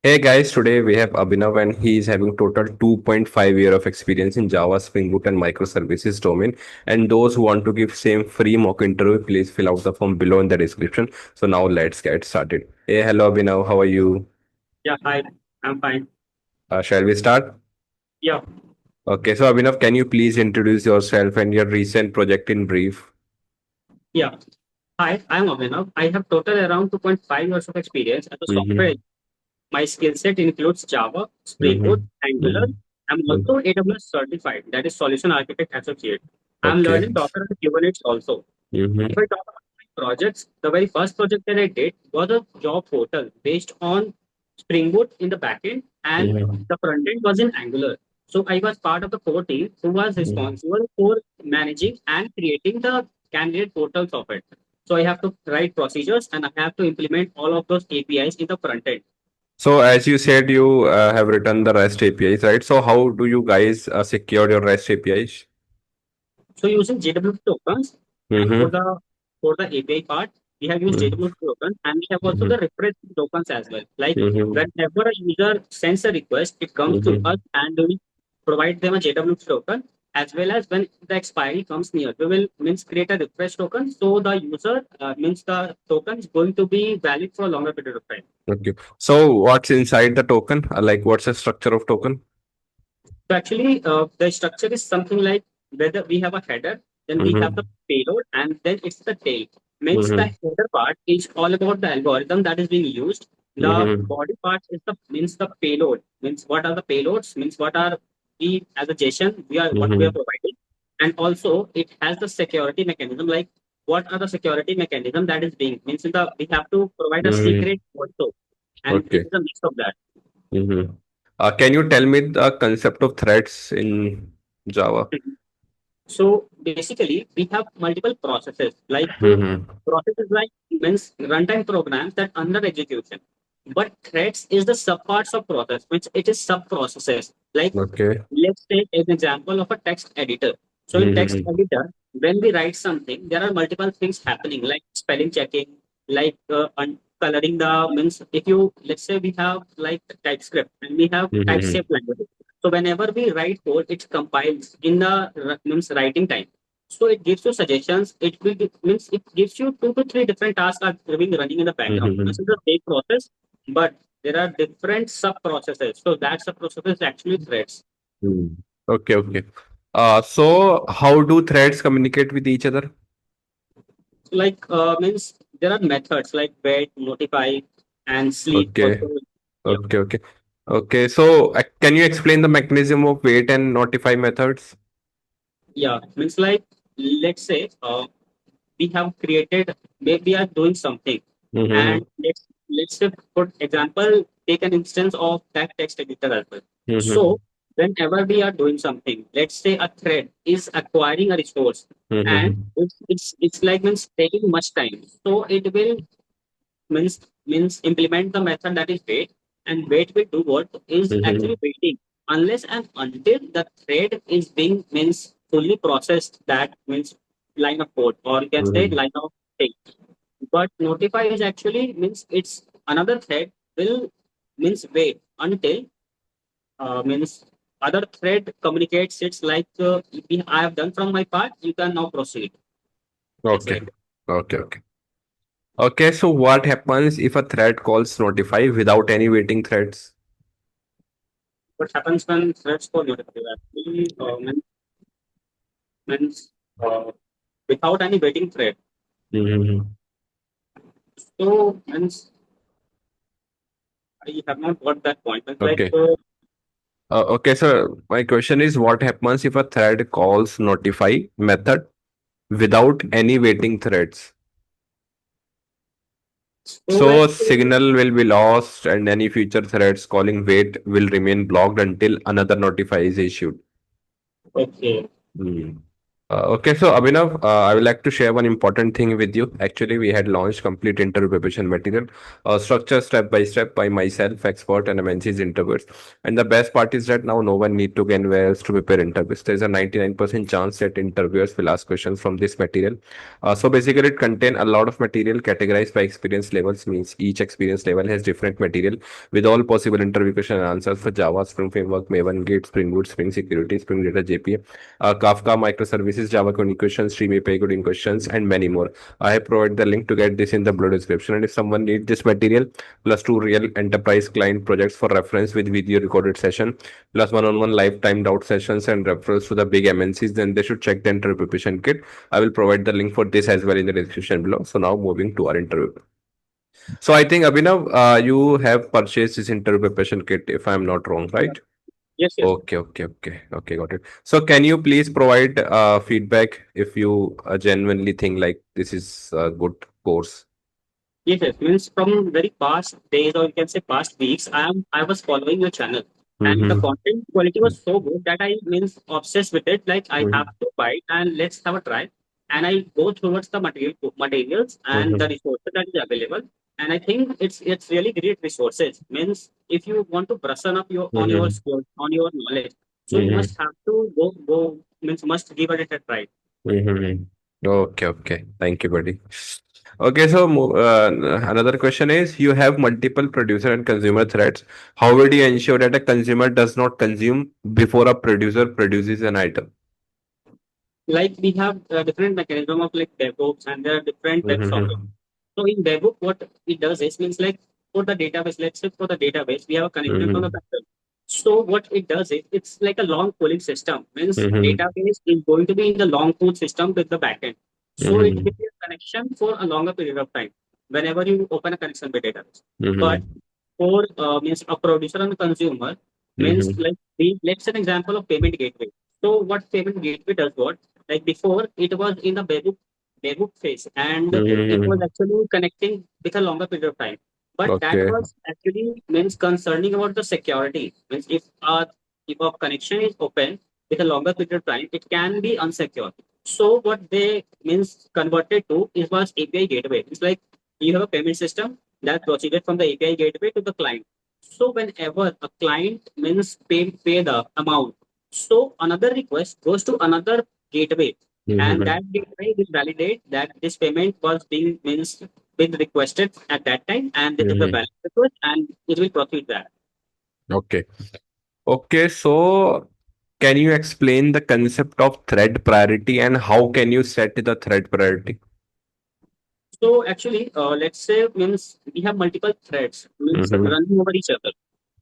Hey guys, today we have Abhinav and he is having total 2.5 year of experience in Java, Spring Boot and microservices domain. And those who want to give same free mock interview, please fill out the form below in the description. So now let's get started. Hey, hello Abhinav, how are you? Yeah, hi. I'm fine. Shall we start? Yeah, Okay, so Abhinav, can you please introduce yourself and your recent project in brief? yeah. Hi, I'm Abhinav. I have total around 2.5 years of experience as a software Mm-hmm. engineer. My skill set includes Java, Spring Boot, Mm-hmm. Angular. I'm Mm-hmm. also AWS certified, that is Solution Architect Associate. I'm Okay. learning Docker and Kubernetes also. If Mm-hmm. I talk about my projects, the very first project that I did was a job portal based on Spring Boot in the backend, and Mm-hmm. the front end was in Angular. So I was part of the core team who was responsible for managing and creating the candidate portals of it. So I have to write procedures and I have to implement all of those APIs in the front end. So as you said, you have written the REST APIs, right? So how do you guys secure your REST APIs? So using JWT tokens, and Mm-hmm. for the API part, we have used JWT tokens, and we have also Mm-hmm. the refresh tokens as well. Like Mm-hmm. whenever a user sends a request, it comes to us, Mm-hmm. and we provide them a JWT token. As well as when the expiry comes near, we will means create a refresh token. So the user means the token is going to be valid for a longer period of time. Okay. So what's inside the token? Like what's the structure of token? So actually, the structure is something like whether we have a header, then we have Mm-hmm. the payload, and then it's the tail. Means the Mm-hmm. header part is all about the algorithm that is being used. The Mm-hmm. body part is the means the payload. Means what are the payloads? Means what are we as a JSON what we are Mm-hmm. providing, and also it has the security mechanism. Like what are the security mechanism that is being means in the we have to provide a Mm-hmm. secret also, and it Okay. is a mix of that. Mm-hmm. Can you tell me the concept of threads in Java? So basically, we have multiple processes. Like Mm-hmm. processes like means runtime programs that under execution. But threads is the subparts of process, which it is sub processes. Like Okay. let's take an example of a text editor. So in text Mm-hmm. editor, when we write something, there are multiple things happening, like spelling checking, like coloring the means. If you let's say we have like TypeScript and we have type Mm-hmm. shape language. So whenever we write code, it compiles in the means writing time. So it gives you suggestions. Means it gives you 2 to 3 different tasks are being running in the background. This is Mm-hmm. a big process, but there are different sub processes. So that sub process is actually threads. Mm. Okay, okay. So how do threads communicate with each other? So like means there are methods like wait, notify, and sleep Okay, also. Yeah, okay, okay. Okay, so can you explain the mechanism of wait and notify methods? yeah. Means like let's say we have created maybe we are doing something, and Mm-hmm. let's say for example take an instance of that text editor as well. Mm-hmm. So whenever we are doing something, let's say a thread is acquiring a resource, and Mm-hmm. it's like means taking much time, so it will means implement the method that is wait, and wait will do what is Mm-hmm. actually waiting unless and until the thread is being means fully processed, that means line of code, or you can say Mm-hmm. line of text. But notify is actually means it's another thread will means wait until means other thread communicates. It's like I have done from my part, you can now proceed. That's Okay, it. okay, okay. Okay, so what happens if a thread calls notify without any waiting threads? What happens when threads call notify? Actually, means without any waiting thread. Mm-hmm. So means I have not got that point. It's like Okay. Okay, so my question is what happens if a thread calls notify method without any waiting threads? so So actually signal will be lost and any future threads calling wait will remain blocked until another notify is issued. okay. Hmm. Okay, so Abhinav, I would like to share one important thing with you. Actually, we had launched complete interview preparation material, structured step by step by myself, expert, and MNC's interviewers. And the best part is that now no one need to go anywhere else to prepare interviews. There's a 99% chance that interviewers will ask questions from this material. So basically, it contain a lot of material categorized by experience levels. Means each experience level has different material with all possible interview question and answers for Java, Spring Framework, Maven, Git, Spring Boot, Spring Security, Spring Data, JPA, Kafka, microservices, Java coding questions, Stream API coding questions, and many more. I have provided the link to get this in the below description. And if someone needs this material, plus two real enterprise client projects for reference with video recorded session, plus one-on-one lifetime doubt sessions and referrals to the big MNCs, then they should check the interview preparation kit. I will provide the link for this as well in the description below. So now moving to our interview. So I think Abhinav, you have purchased this interview preparation kit, if I'm not wrong, right? Yes, yes. Okay, got it. So can you please provide feedback if you genuinely think like this is a good course? Yes, yes. Means from very past days, or you can say past weeks, I was following your channel, and the Mm-hmm. content quality was so good that I means obsessed with it. Like I have Mm-hmm. to buy it and let's have a try. And I go towards the materials and the Mm-hmm. resources that is available. And I think it's really great resources. Means if you want to brush up your on your Mm-hmm. skills, on your knowledge, so you Mm-hmm. must have to go means must give it a try. Mm-hmm. Okay. Thank you, buddy. Okay, so another question is you have multiple producer and consumer threads. How would you ensure that a consumer does not consume before a producer produces an item? Like we have different mechanism of like DevOps and there are different types of it. Mm-hmm. So in DevOps, what it does is means like for the database, let's say for the database, we have a connection from the Mm-hmm. backend. So what it does is it's like a long polling system. Means Mm-hmm. database is going to be in the long pool system with the backend. So it will Mm-hmm. be a connection for a longer period of time whenever you open a connection with database. But Mm-hmm. for means a producer and a consumer means Mm-hmm. like let's an example of payment gateway. So what payment gateway does what like before it was in the Bebook phase and it was Mm-hmm. actually connecting with a longer period of time. But that Okay. was actually means concerning about the security. Means if a connection is open with a longer period of time, it can be unsecure. So what they means converted to is was API gateway. It's like you have a payment system that proceeded from the API gateway to the client. So whenever a client means pay the amount, so another request goes to another gateway, and Mm-hmm. that gateway will validate that this payment was being means been requested at that time, and this is the Mm-hmm. valid request, and it will proceed that. Okay. Okay, so can you explain the concept of thread priority and how can you set the thread priority? So actually, let's say means we have multiple threads means Mm-hmm. running over each other.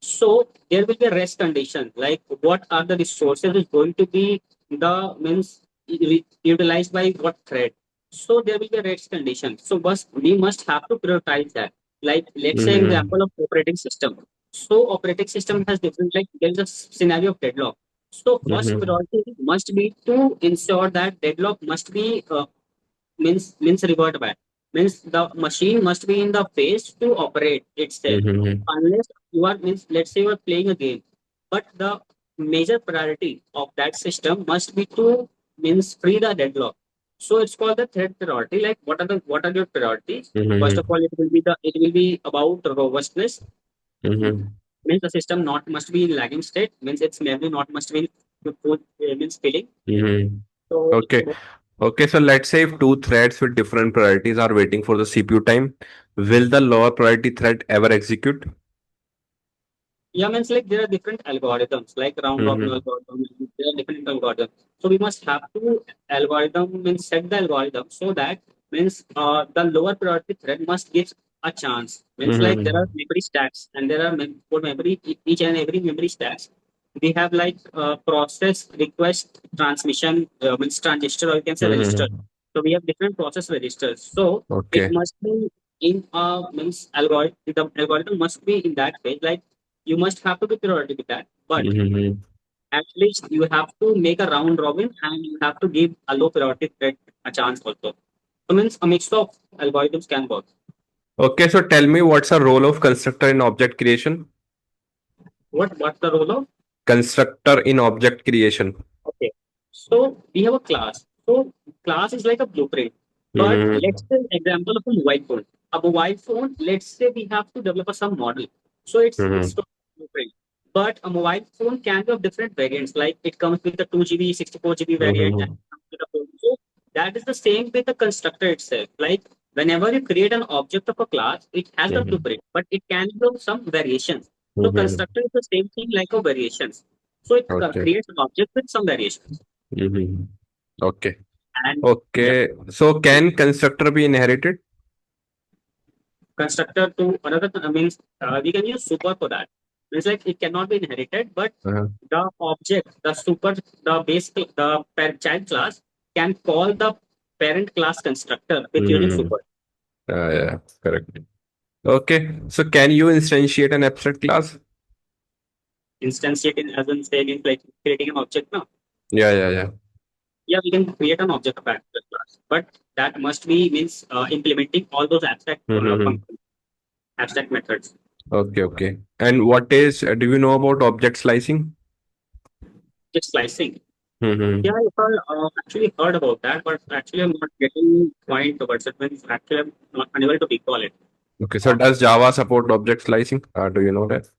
So there will be a rest condition, like what are the resources is going to be the means utilized by what thread. So there will be a rest condition. So we must have to prioritize that. Like let's say Mm-hmm. example of operating system. So operating system has different like there is a scenario of deadlock. So first Mm-hmm. priority must be to ensure that deadlock must be means revert back means the machine must be in the phase to operate itself Mm-hmm. unless you are means let's say you are playing a game but the major priority of that system must be to means free the deadlock. So it's called the thread priority. Like what are your priorities? First of Mm-hmm. all, it will be about robustness. Mm-hmm. Means the system not must be in lagging state, means its memory not must be means filling. Mm-hmm. So Okay. Okay, so let's say if two threads with different priorities are waiting for the CPU time, will the lower priority thread ever execute? yeah, means like there are different algorithms, like round robin Mm-hmm. algorithm. There are different algorithms. So we must have to algorithm means set the algorithm so that means the lower priority thread must give a chance. Means like there are Mm-hmm. memory stacks and there are for memory each and every memory stacks. We have like process request transmission means transistor or you can say register. Mm-hmm. So we have different process registers. So it Okay. must be in means algorithm. The algorithm must be in that way. Like you must have to be priority with that. But Mm-hmm. at least you have to make a round robin and you have to give a low priority threat a chance also. So means a mix of algorithms can work. Okay, so tell me what's the role of constructor in object creation? What's the role of? Constructor in object creation. Okay. So we have a class. So class is like a blueprint. But let's Mm-hmm. say example of a mobile phone. A mobile phone, let's say we have to develop some model. So it's Mm-hmm. totally blueprint. But a mobile phone can be of different variants. Like it comes with a 2 GB, 64 GB variant, and Mm-hmm. it comes with a 4. So that is the same with the constructor itself. Like whenever you create an object of a class, it has the Mm-hmm. blueprint, but it can be of some variations. So Mm-hmm. constructor is the same thing like a variations. So it Okay. creates an object with some variations. Mm-hmm. Okay. And yeah, Okay. So can constructor be inherited? constructor to another means we can use super for that. Means like it cannot be inherited, but Uh-huh. the object, the super, the base, the child class can call the parent class constructor with using Mm-hmm. super. Yeah, correct. Okay. So can you instantiate an abstract class? Instantiate in as in saying like creating an object. No, Yeah. yeah, we can create an object of abstract class, but that must be means implementing all those abstract Mm-hmm. functions, abstract methods. Okay. And what is, do you know about object slicing? Just slicing. Yeah, Mm-hmm. I actually heard about that, but actually I'm not getting point towards it. Means actually I'm not unable to recall it. Okay. So Uh, does Java support object slicing? Do you know that?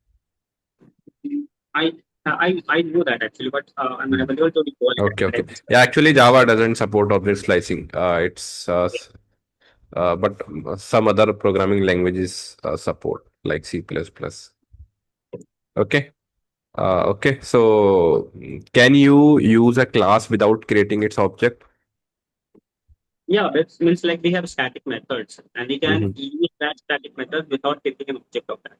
I know that actually, but I'm Mm. unable to recall it Okay. at this Yeah, time. actually Java doesn't support object slicing. But some other programming languages support, like C++. Okay. Okay. So can you use a class without creating its object? Yeah, that means like we have static methods, and we can Mm-hmm. use that static method without taking an object of that.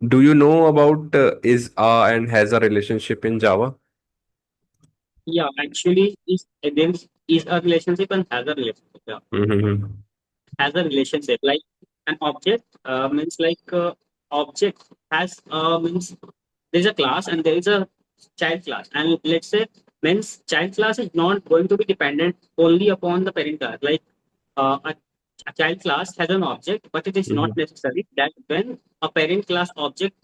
Do you know about is and has a relationship in Java? Yeah, actually, is against is a relationship and has a relationship. Yeah, Mm-hmm. has a relationship like an object means like object has means there's a class and there is a child class, and let's say means child class is not going to be dependent only upon the parent class. Like a child class has an object, but it is not Mm-hmm. necessary that when a parent class object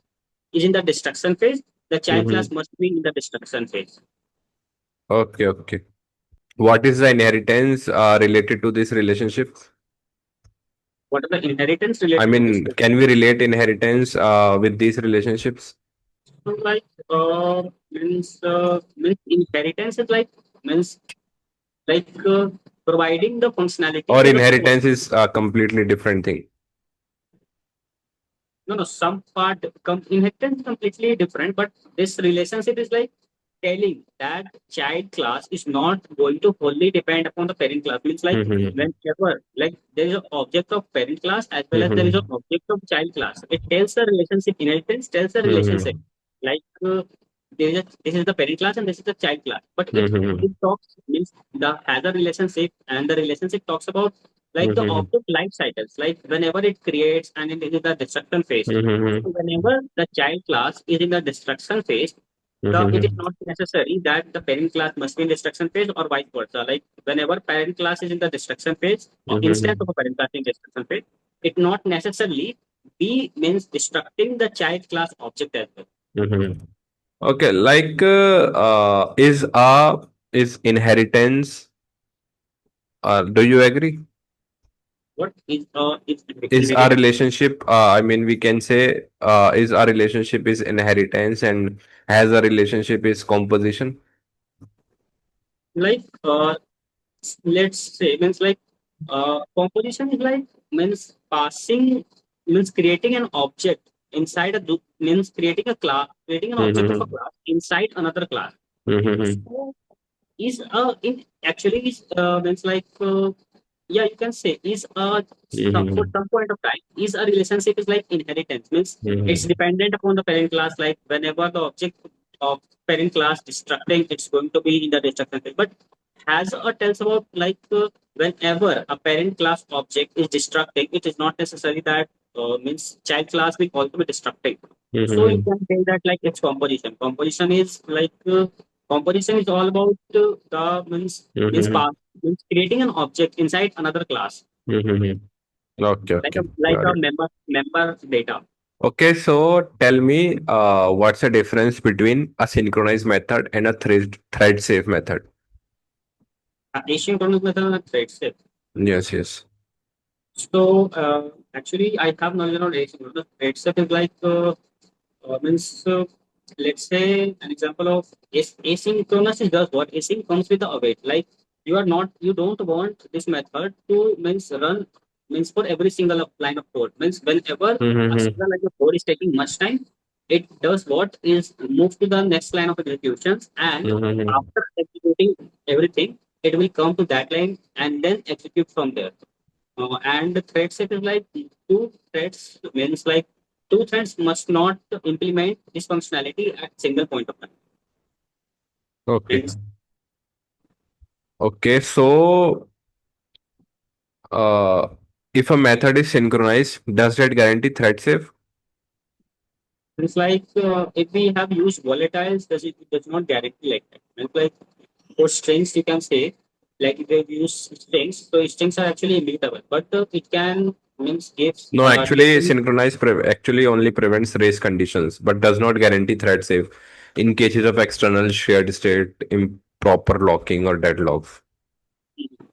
is in the destruction phase, the child class Mm-hmm. must be in the destruction phase. Okay. What is the inheritance related to this relationship? What are the inheritance I related to this? mean, can we relate inheritance with these relationships? So like means inheritance is like providing the functionality Or to the super. inheritance is a completely different thing? No, some part inheritance is completely different, but this relationship is like telling that child class is not going to wholly depend upon the parent class. Means like Mm-hmm. whenever like there is an object of parent class as well as there is an Mm-hmm. object of child class. It tells the relationship. Inheritance tells the relationship. Mm-hmm. Like this is the parent class and this is the child class. But it Mm-hmm. talks means the has a relationship, and the relationship talks about like the Mm-hmm. object life cycles. Like whenever it creates and it is in the destruction phase. Mm-hmm. So whenever the child class is in the destruction phase, it is Mm-hmm. not necessary that the parent class must be in destruction phase or vice versa. Like whenever parent class is in the destruction phase or instead of Mm-hmm. a parent class in destruction phase, it not necessarily be means destructing the child class object as well. Mm-hmm. Okay, like is inheritance. Do you agree? What is Is our inheritance? relationship? I mean, we can say is our relationship is inheritance and has a relationship is composition. Like let's say means like composition is like means passing means creating an object inside a group means creating a class creating an object of a Mm-hmm. class inside another class. Mm-hmm. So is in actually is means like yeah, you can say is for Mm-hmm. some point of time is a relationship is like inheritance means it's Mm-hmm. dependent upon the parent class. Like whenever the object of parent class destructing, it's going to be in the destruction phase. But has a tells about like whenever a parent class object is destructing, it is not necessary that means child class will also be destructing. So you Mm-hmm. can say that like it's composition. Composition is like composition is all about the means Mm-hmm. means creating an object inside another class, Mm-hmm. Okay, like okay, a got it. member data. Okay, so tell me, what's the difference between a synchronized method and a thread safe method? Asynchronous method and thread safe. Yes, yes. So actually, I have knowledge on asynchronous. Thread safe is like means let's say an example of asynchronous is just what async comes with the await. Like you don't want this method to means run means for every single line of code. Means whenever a Mm-hmm. single line of code is taking much time, it does what is move to the next line of executions, and Mm-hmm. after executing everything, it will come to that line and then execute from there. And the thread set is like two threads means like two threads must not implement this functionality at single point of time. Okay. Means, Okay, so uh, if a method is synchronized, does that guarantee thread safe? means like if we have used volatiles, it does not guarantee like that. Means like for strings, you can say like if you use strings, so strings are actually immutable, but it can means gives No, actually, different. synchronized actually only prevents race conditions, but does not guarantee thread safe in cases of external shared state, improper locking, or deadlocks.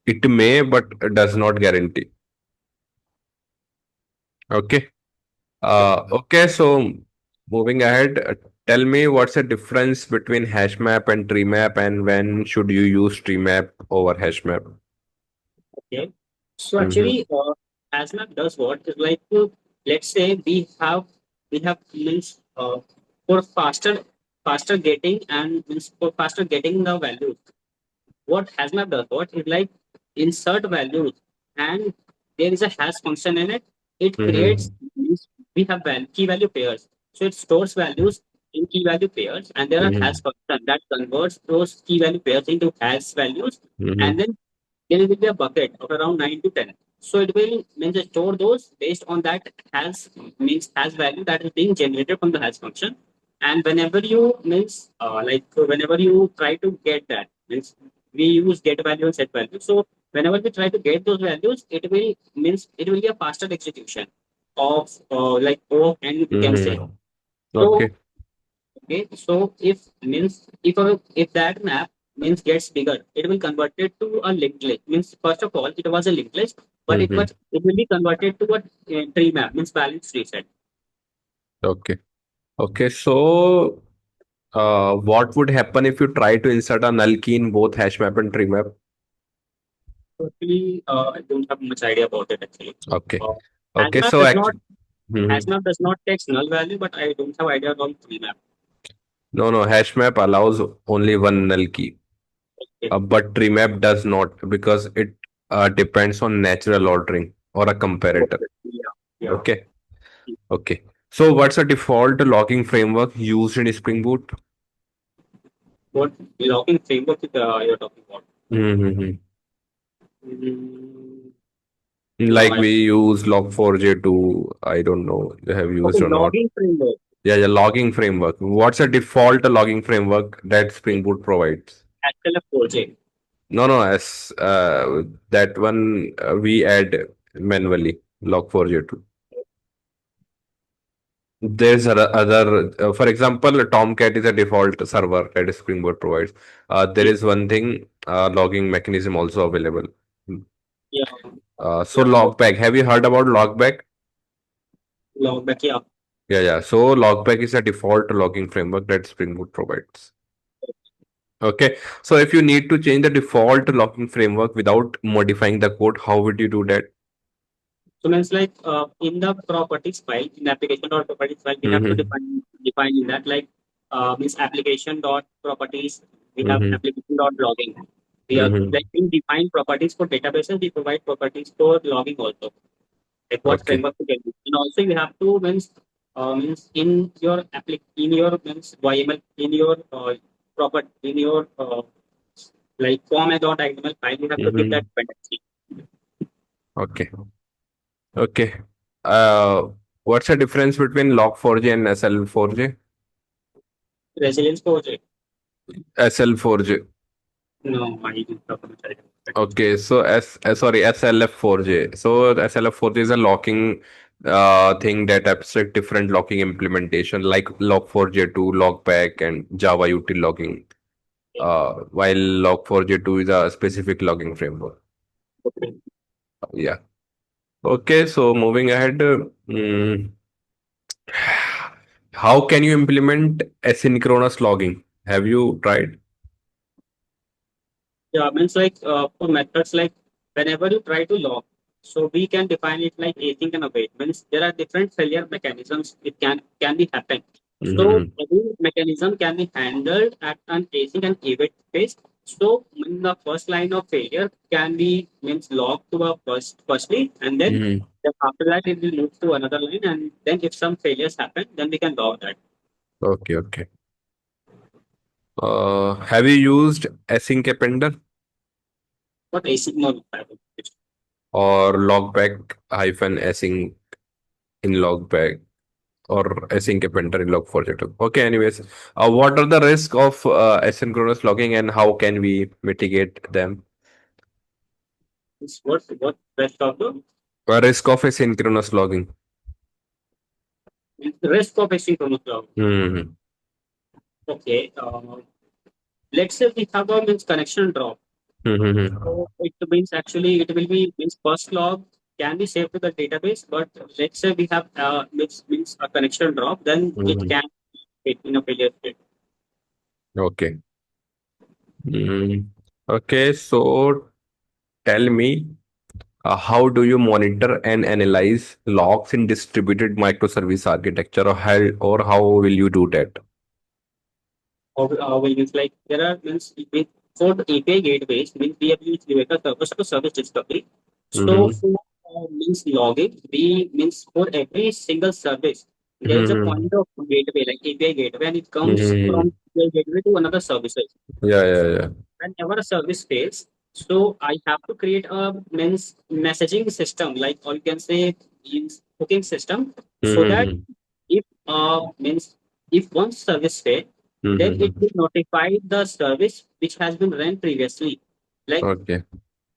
It may, but does not guarantee. Okay. Okay, so moving ahead, tell me what's the difference between hash map and tree map, and when should you use tree map over hash map? Okay. So Mm-hmm. actually, ASMAP does what is like let's say we have means for faster getting and means for faster getting the values. What HashMap does what is like insert values, and there is a hash function in it. It creates Mm-hmm. means we have key value pairs. So it stores values in key value pairs, and there are hash Mm-hmm. function that converts those key value pairs into hash values, and Mm-hmm. then there will be a bucket of around 9 to 10. So it will means store those based on that has value that is being generated from the hash function. And whenever you means whenever you try to get that means we use get value and set value. So whenever we try to get those values, it will be a faster execution of like O and we can say. Mm-hmm. So Okay. okay, so if that map means gets bigger, it will convert it to a linked list. Means first of all, it was a linked list, but Mm-hmm. it will be converted to a tree map. Means balance tree set. Okay. Okay. So, what would happen if you try to insert a null key in both hash map and tree map? So actually, I don't have much idea about it actually. Okay. Uh, Okay. HashMap So, does not Mhm. HashMap does not take null value, but I don't have idea about tree map. No, no, hash map allows only one null key, Okay. but tree map does not because it depends on natural ordering or a comparator. Okay. Yeah. Yeah. Okay. Okay. So, what's the default logging framework used in Spring Boot? What logging framework you're talking about? Mm-hmm. Mm, no, Like we use Log4j2. I don't know you have used okay, or not. logging framework. Yeah, yeah, logging framework. What's a default logging framework that Spring Boot provides? SLF project. No, no, as that one we add manually, log4j2. There's other, for example, Tomcat is a default server that Spring Boot provides. There is one thing, logging mechanism also available. Yeah. So Yeah. Logback, have you heard about Logback? Logback. Yeah. Yeah, yeah. So Logback is a default logging framework that Spring Boot provides. Okay. So if you need to change the default logging framework without modifying the code, how would you do that? So means like in the properties file, in the application dot properties file, we have to Mm-hmm. define in that like means application dot properties. We have Mm-hmm. application dot logging. We are Mm-hmm. like we define properties for databases. We provide properties for logging also. Like what Okay. framework to get. And also you have to means in your in your means YML in your in your like form.html file, you have to give that Mm-hmm. dependency. Okay. Okay. Uh, what's the difference between log4j and SL4j? Resilience project. SL4j. No, I didn't have much idea. Okay, so sorry, SLF4j. So SLF4j is a locking. thing that abstract different logging implementation like log4j2, logback, and Java util logging. While log4j2 is a specific logging framework. Okay. Yeah. Okay, so moving ahead, how can you implement asynchronous logging? Have you tried? Yeah, means like for methods like whenever you try to log, so we can define it like async and await. Means there are different failure mechanisms. It can be happen. So Mm-hmm. every mechanism can be handled at an async and await phase. So in the first line of failure can be means log to a firstly, and Mm-hmm. then after that it will move to another line, and then if some failures happen, then we can log that. Okay, okay. Have you used async appender What async mode happen? or logback hyphen async in logback or async appender in log4j2? Okay, anyways, what are the risk of asynchronous logging and how can we mitigate them? What rest of the Risk of asynchronous logging. rest of asynchronous log. Hmm. Okay. Let's say we have a means connection drop. Hmm. So it means actually it will be means first log can be saved to the database, but let's say we have means a connection drop, then it Hmm. can fit in a failure state. Okay. Mm. Okay, so tell me, how do you monitor and analyze logs in distributed microservice architecture, or how will you do that? Or will means like there are means with for the API gateways means we have used Viveka service to service discovery. So Mm-hmm. for means logging, we means for every single service there is a Mm-hmm. point of gateway like API gateway, and it comes from Mm-hmm. API gateway to another services. Yeah, yeah, yeah. Whenever a service fails, so I have to create a means messaging system, like or you can say means booking system, so that Mm-hmm. if means if one service fail, then it Mm-hmm. will notify the service which has been run previously. Like Okay.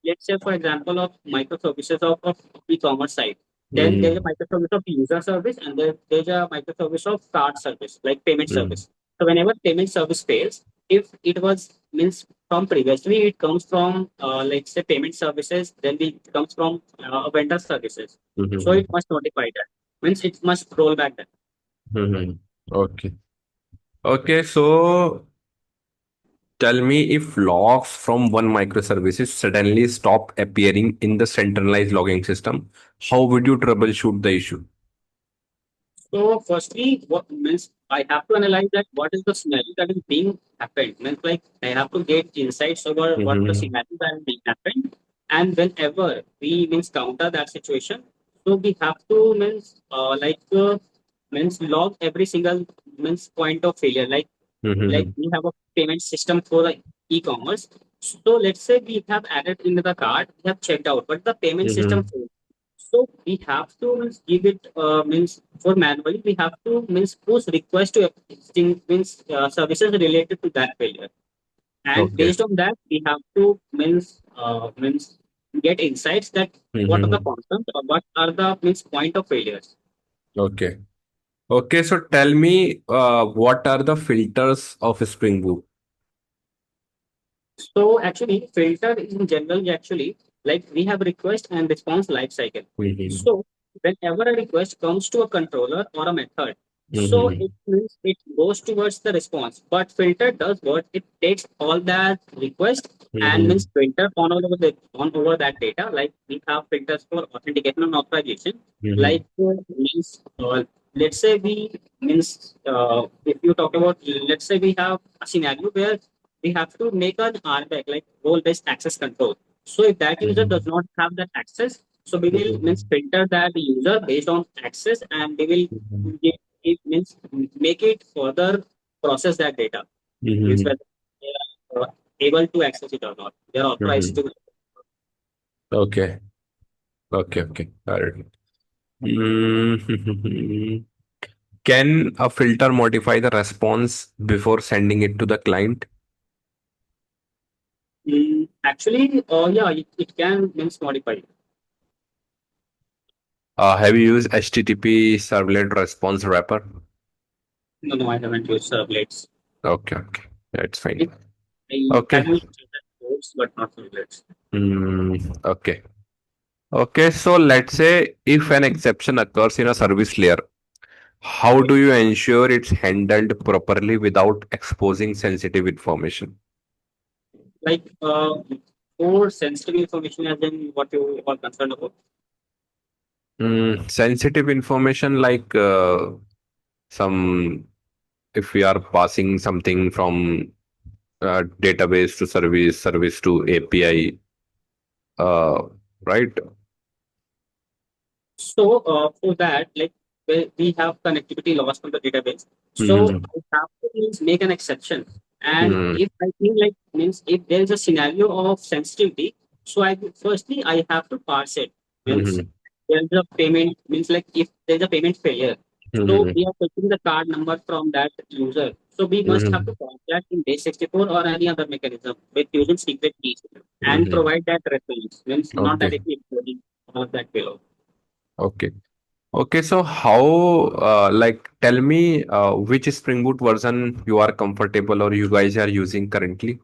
let's say for example of microservices of e-commerce site, then there's a Mm-hmm. microservice of user service, and there's a microservice of card service like payment Mm-hmm. service. So whenever payment service fails, if it was means from previously it comes from let's say payment services, then it comes from vendor services, so it Mm-hmm. must notify that, means it must roll back that. Mm-hmm. Okay. Okay, so tell me, if logs from one microservices suddenly stop appearing in the centralized logging system, how would you troubleshoot the issue? So firstly, what means I have to analyze that what is the scenario that is being happened. Means like I have to get insights over what the Mm-hmm. scenario that is being happened, and whenever we means counter that situation, so we have to means log every single means point of failure. Like Mm-hmm. we have a payment system for the e-commerce. So let's say we have added into the cart, we have checked out, but the payment system Mm-hmm. failed. So we have to means give it means for manually we have to means push request to existing means services related to that failure, and Okay. based on that we have to means get insights that what are the Mm-hmm. concerns or what are the means point of failures. Okay. Okay, so tell me, what are the filters of Spring Boot? So actually, filter in general actually like we have request and response lifecycle. Mm-hmm. So whenever a request comes to a controller or a method, so Mm-hmm. it means it goes towards the response. But filter does what it takes all that request and Mm-hmm. means filter on over that data. Like we have filters for authentication and authorization. Mm-hmm. Like means let's say we means if you talk about let's say we have a scenario where we have to make an RBAC like role-based access control. So if that user does Mm-hmm. not have that access, so we will means Mm-hmm. filter that user based on access, and we will means make it further process that data. Means Mm-hmm. whether they are able to access it or not. They are authorized Mm-hmm. to. Okay. Okay. Okay. Got it. Mm-hmm. Can a filter modify the response before sending it to the client? Actually, yeah, it can means modify. Have you used HTTP servlet response wrapper? No, no, I haven't used servlets. Okay, okay, that's fine. It, I Okay. have used servlets, but not servlets. Okay. Okay, so let's say if an exception occurs in a service layer, how Right. do you ensure it's handled properly without exposing sensitive information? Like more sensitive information as in what you are concerned about. Sensitive information like some, if we are passing something from database to service, service to API, right? So for that, like we have connectivity loss from the database. So Mm-hmm. I have to means make an exception. And Mm-hmm. if I think like means if there is a scenario of sensitivity, so I firstly I have to parse it. Means Mm-hmm. there's a payment means like if there's a payment failure, so Mm-hmm. we are taking the card number from that user. So we must have to Mm-hmm. parse that in base 64 or any other mechanism with using secret keys and Mm-hmm. provide that reference. Means not Okay. directly encoding all of that payload. Okay. Okay, so how, like, tell me which Spring Boot version you are comfortable or you guys are using currently?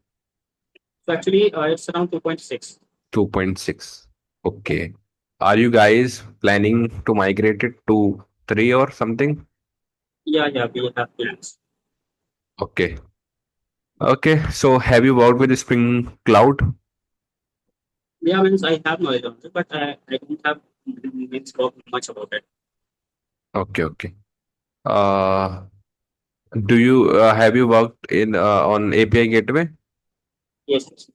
So actually, it's around 2.6. 2.6. Okay. Are you guys planning to migrate it to 3 or something? Yeah, yeah, we have plans. Okay. Okay, so have you worked with Spring Cloud? Yeah, means I have knowledge on it, but I don't have means talk much about it. Okay, okay. Uh, do you have you worked in on API gateway? Yes, yes.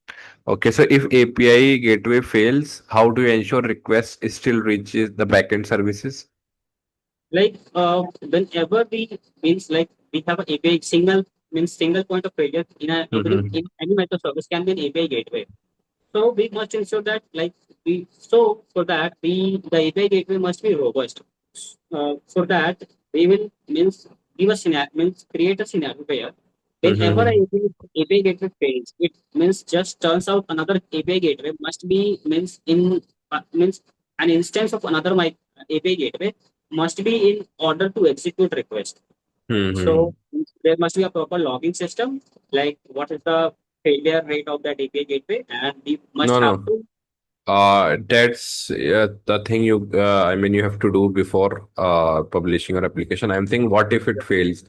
Okay, so if API gateway fails, how do you ensure request still reaches the backend services? Like whenever we means like we have an API single means single point of failure in a even Mm-hmm. in any microservice can be an API gateway. So we must ensure that like we so for that we the API gateway must be robust. For that we will means give a scenario means create a scenario where whenever a Mm-hmm. API gateway fails, it means just turns out another API gateway must be means an instance of another my API gateway must be in order to execute request. Mm-hmm. So there must be a proper logging system, like what is the failure rate of that API gateway, and we must No, have no. to. That's the thing you, I mean, you have to do before publishing your application. I'm thinking, what if it fails?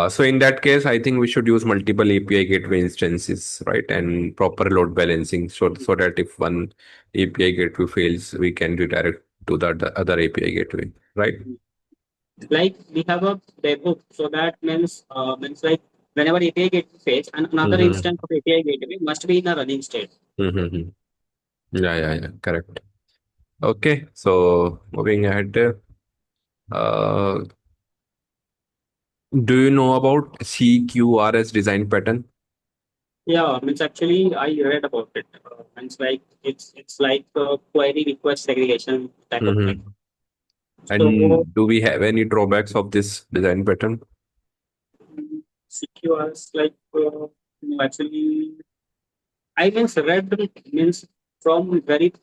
So in that case, I think we should use multiple API gateway instances, right? And proper load balancing so that if one API gateway fails, we can redirect to the other API gateway, right? Like we have a playbook, so that means like whenever API gateway fails, and another Mm-hmm. instance of API gateway must be in a running state. Mm-hmm. Yeah, yeah, yeah, correct. Okay, so moving ahead, uh, do you know about CQRS design pattern? Yeah, means actually I read about it. Means like it's like query request segregation type of thing. Mm-hmm. So And do we have any drawbacks of this design pattern? CQRs like actually I means read means from very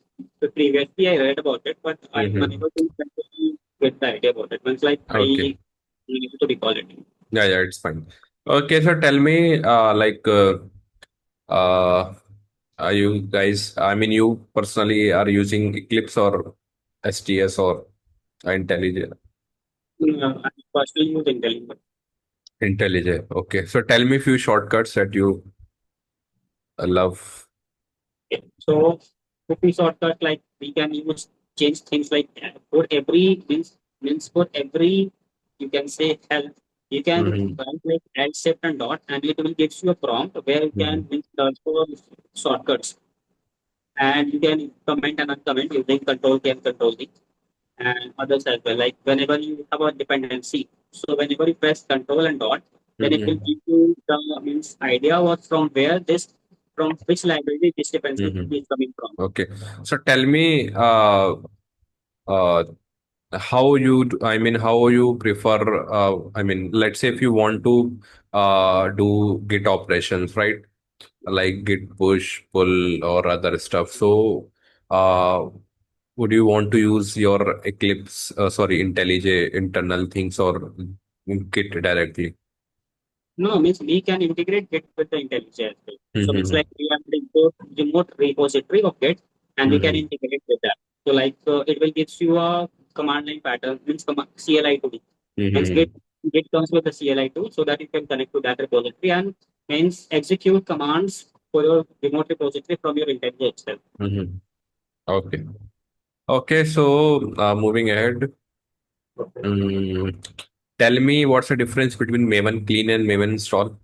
previously I read about it, but I'm Mm-hmm. unable to completely get the idea about it. Means like I Okay. need to recall it. Yeah, yeah, it's fine. Okay, so tell me, uh, are you guys, I mean, you personally are using Eclipse or STS or IntelliJ? I personally use IntelliJ. IntelliJ. Okay, so tell me a few shortcuts that you love. Okay. So cookie shortcut like we can use change things like for every means for every you can say help you can Mm-hmm. write like add shift and dot and it will gives you a prompt where you Mm-hmm. can means search for shortcuts and you can comment and uncomment using control K and control D and others as well. Like whenever you have a dependency, so whenever you press control and dot, then it will Mm-hmm. give you the means idea of from where this from which library this dependency Mm-hmm. is coming from. Okay, so tell me, uh, how you I mean how you prefer, I mean, let's say if you want to do git operations, right, like git push pull or other stuff, so uh would you want to use your Eclipse, sorry, IntelliJ internal things or Git directly? No, means we can integrate Git with the IntelliJ as well. So it's Mm-hmm. like we have the remote repository of Git, and we can Mm-hmm. integrate with that. So like it will gives you a command line pattern, means CLI tool. Means Mm-hmm. Git comes with the CLI tool, so that you can connect to that repository and means execute commands for your remote repository from your IntelliJ itself. Mm-hmm. Okay. Okay, so moving ahead, mm, tell me what's the difference between Maven clean and Maven install?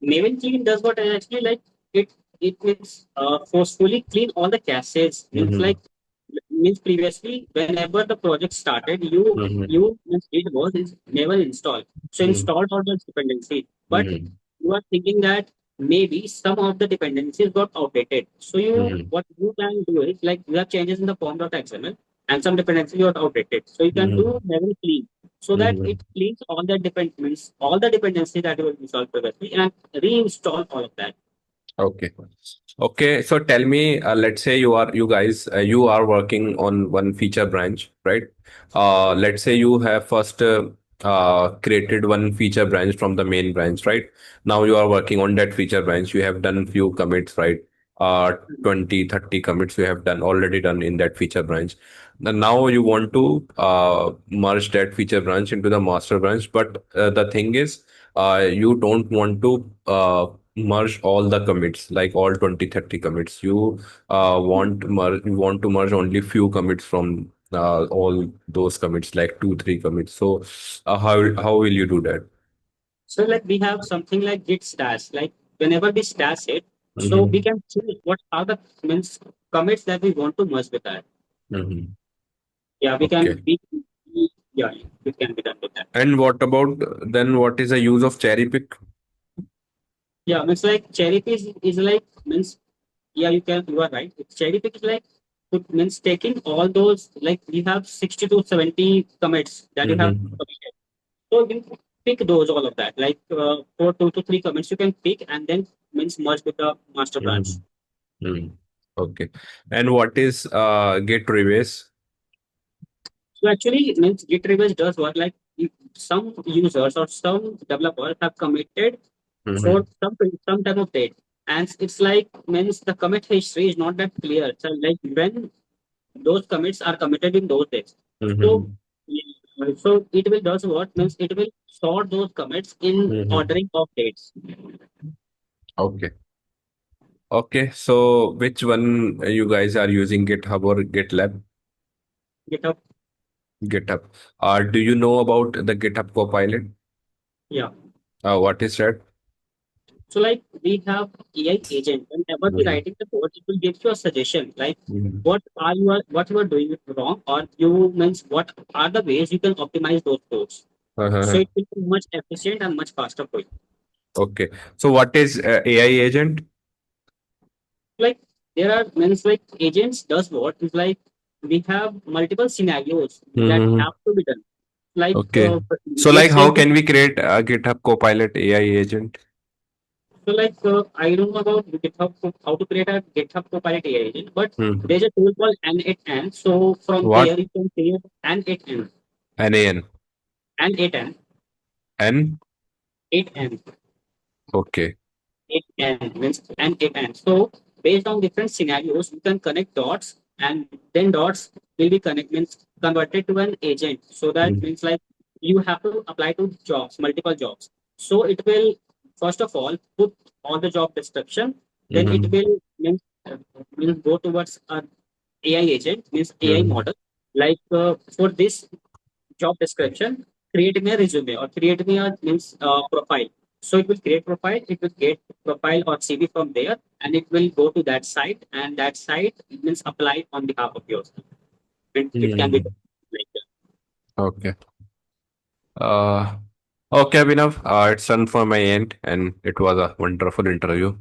Maven clean does what I actually like. It it means forcefully clean all the caches. Mm-hmm. Means previously whenever the project started, Mm-hmm. you means it was never installed. So installed all the dependency, but Mm-hmm. you are thinking that maybe some of the dependencies got outdated. So you Mm-hmm. what you can do is like you have changes in the form.xml and some dependencies got outdated. So you can do Mm-hmm. Maven clean so that Mm-hmm. it cleans all the dependencies that you installed previously and reinstall all of that. Okay. Okay. So tell me, let's say you guys, you are working on one feature branch, right? Let's say you have first created one feature branch from the main branch, right? Now you are working on that feature branch. You have done few commits, right? 20, 30 commits you have done already done in that feature branch. And now you want to merge that feature branch into the master branch. But the thing is, you don't want to merge all the commits like all 20, 30 commits. You want to merge only few commits from all those commits, like 2 3 commits. So how will you do that? So like we have something like git stash. Like whenever we stash it, so we Mm-hmm. can choose what are the means commits that we want to merge with that. Mm-hmm. Yeah, Okay. yeah, it can be done with that. And what about then what is the use of cherry pick? Yeah, means like cherry pick is like means yeah, you are right. Cherry pick is like it means taking all those like we have 60 to 70 commits that you have Mm-hmm. committed. So you can pick those all of that. Like for 2 to 3 comments, you can pick and then means merge with the master branch. Mm-hmm. Mm-hmm. Okay. And what is git reverse? So actually, it means Git reverse does what like if some users or some developers have committed for Mm-hmm. some type of date, and it's like means the commit history is not that clear. So like when those commits are committed in those dates, so Mm-hmm. so it will does what means it will sort those commits in Mm-hmm. ordering of dates. Okay. Okay, so which one you guys are using, GitHub or GitLab? GitHub, GitHub. Do you know about the GitHub Copilot? yeah. What is that? So like we have AI agent. Whenever we Mhm, writing the code, it will give you a suggestion like mhm. what you are doing wrong, or you means what are the ways you can optimize those codes. So Uh-huh. it will be much efficient and much faster for you. Okay, so what is AI agent? Like there are means like agents does what is like we have multiple scenarios that Mhm. have to be done. Like Okay, so like let's say how can we create a GitHub Copilot AI agent? so like I don't know about GitHub how to create a GitHub Copilot AI agent, but Hmm. there's a tool called N8N. So from there What? you can create N8N, NAN. N8N, N? 8N, Okay. 8N means N8N. So based on different scenarios, you can connect dots, and then dots will be connect means converted to an agent. So that Mm-hmm. means like you have to apply to jobs, multiple jobs. So it will first of all put all the job description, then it Mm-hmm. will means go towards a AI agent means AI Mm-hmm. model. Like for this job description, create me a resume or create me a means profile. So it will create profile, it will get profile or CV from there, and it will go to that site, and that site means apply on behalf of yours. It can be Mm-hmm. done like that. Okay. Uh, okay, Abhinav. It's done for my end, and it was a wonderful interview.